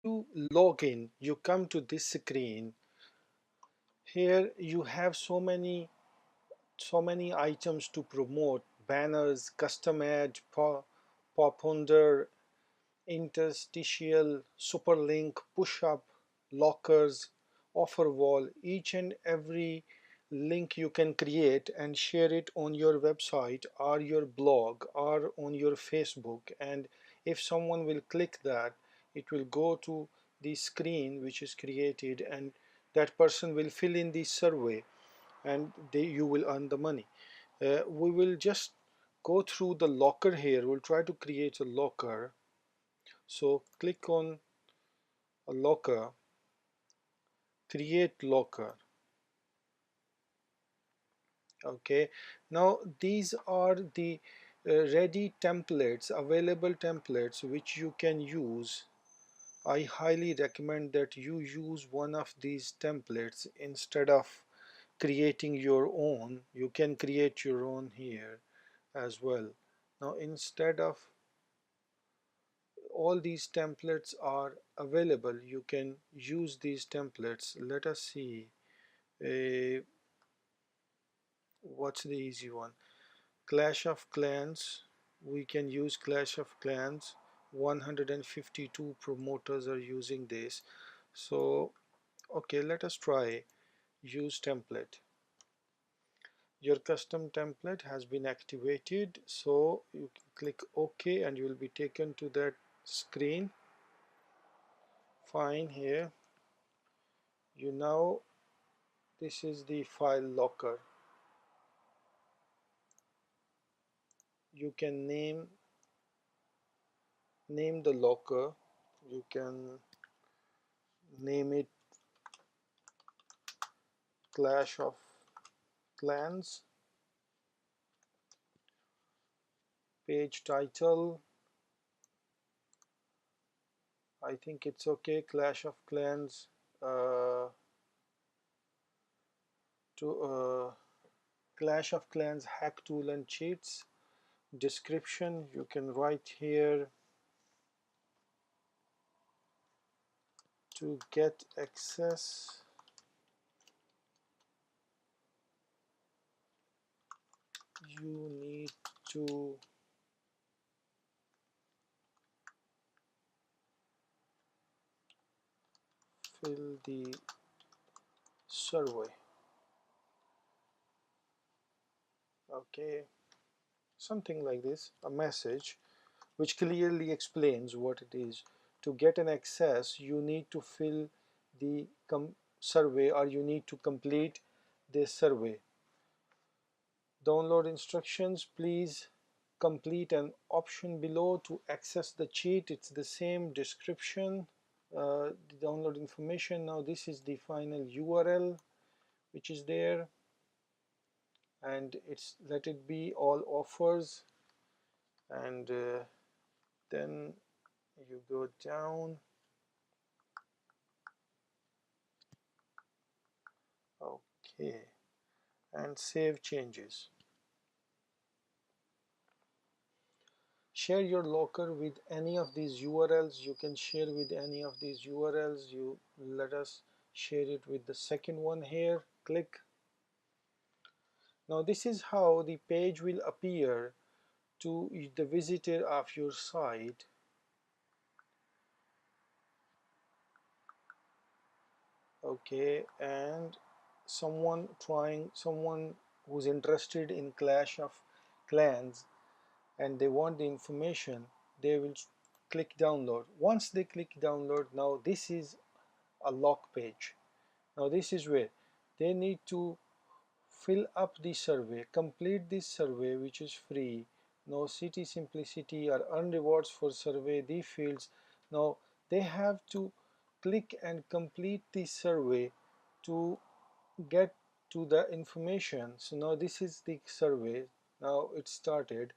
you log in, you come to this screen. Here you have so many items to promote: banners, custom ad, pop under, interstitial, superlink, push up, lockers, offer wall. Each and every link you can create and share it on your website or your blog or on your Facebook, and if someone will click that, it will go to the screen which is created, and that person will fill in the survey, and you will earn the money. We will just go through the locker here. We'll try to create a locker. So click on a locker, create locker. Okay, now these are the ready templates, available templates which you can use. I highly recommend that you use one of these templates instead of creating your own. You can create your own here as well. Now instead of, all these templates are available, you can use these templates. Let us see, what's the easy one? Clash of Clans. We can use Clash of Clans. 152 promoters are using this. So okay, let us try use template. Your custom template has been activated, so you can click OK and you will be taken to that screen. Fine. Here you now, this is the file locker. You can name the locker. You can name it Clash of Clans. Page title, I think it's okay, Clash of Clans to Clash of Clans hack tool and cheats. Description, you can write here: to get access, you need to fill the survey. Okay, something like this, a message which clearly explains what it is. To get an access, you need to fill the survey, or you need to complete this survey. Download instructions, please complete an option below to access the cheat. It's the same description, the download information. Now this is the final URL which is there, and it's, let it be all offers, and then you go down. Okay, and save changes. Share your locker with any of these URLs. You can share with any of these URLs. You let us share it with the second one here. Click. Now this is how the page will appear to the visitor of your site. Okay, and someone who's interested in Clash of Clans and they want the information, they will click download. Once they click download, now this is a lock page. Now this is where they need to fill up the survey, complete this survey which is free. Now city simplicity or earn rewards for survey, the fields. Now they have to click and complete the survey to get to the information. So now this is the survey. Now it started,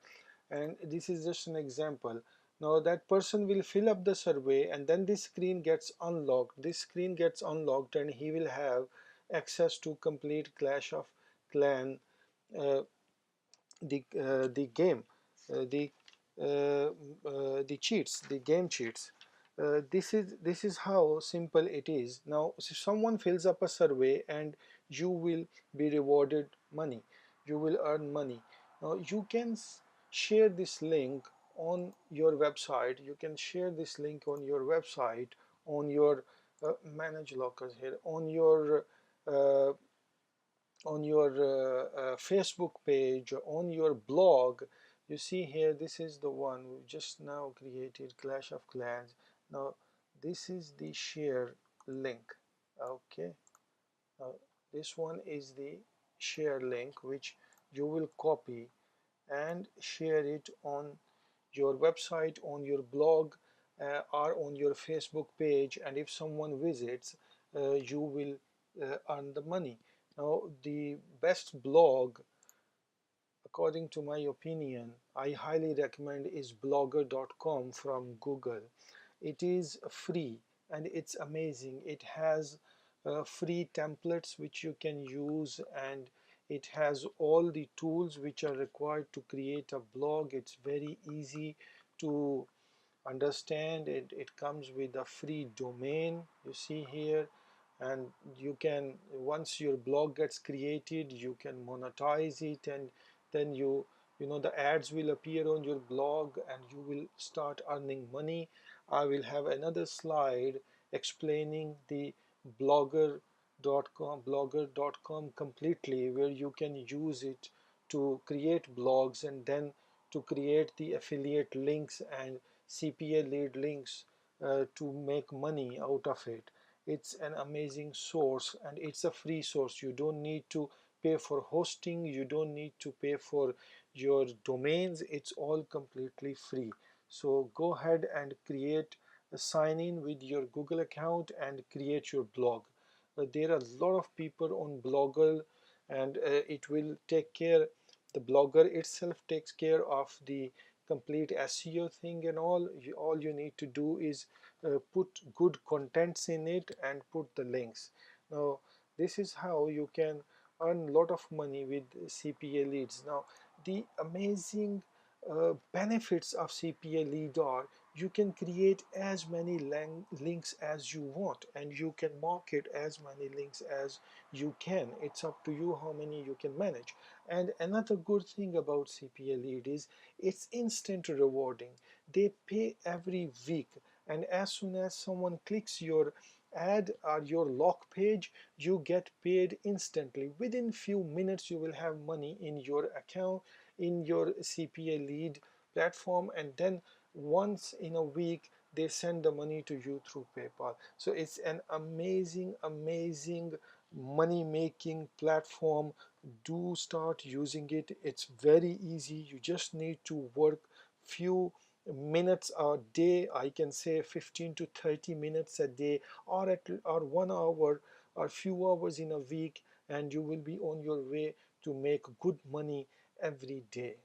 and this is just an example. Now that person will fill up the survey, and then this screen gets unlocked. This screen gets unlocked and he will have access to complete Clash of Clan, uh, the game, the cheats, the game cheats. This is how simple it is. Now someone fills up a survey and you will be rewarded money, you will earn money. Now you can share this link on your website, you can share this link on your website, on your manage lockers here, uh, on your Facebook page, on your blog. You see here, this is the one we just now created, Clash of Clans. Now this is the share link. Okay, now this one is the share link which you will copy and share it on your website, on your blog, or on your Facebook page, and if someone visits, you will earn the money. Now the best blog, according to my opinion, I highly recommend is blogger.com from Google. It is free and it's amazing. It has free templates which you can use, and it has all the tools which are required to create a blog. It's very easy to understand. It comes with a free domain, you see here, and you can, once your blog gets created, you can monetize it, and then you know the ads will appear on your blog and you will start earning money. I will have another slide explaining the blogger.com completely, where you can use it to create blogs and then to create the affiliate links and Cpalead links to make money out of it. It's an amazing source and it's a free source. You don't need to pay for hosting, you don't need to pay for your domains, it's all completely free. So go ahead and create a sign in with your Google account and create your blog. There are a lot of people on Blogger, and it will take care, the blogger itself takes care of the complete SEO thing, and all you need to do is put good contents in it and put the links. Now this is how you can earn a lot of money with Cpaleads. Now the amazing benefits of Cpalead are, you can create as many links as you want, and you can market as many links as you can. It's up to you how many you can manage. And another good thing about Cpalead is it's instant rewarding. They pay every week, and as soon as someone clicks your ad or your lock page, you get paid instantly. Within few minutes you will have money in your account, in your Cpalead platform, and then once in a week they send the money to you through PayPal. So it's an amazing money making platform. Do start using it. It's very easy. You just need to work few minutes a day. I can say 15 to 30 minutes a day, or 1 hour or few hours in a week, and you will be on your way to make good money every day.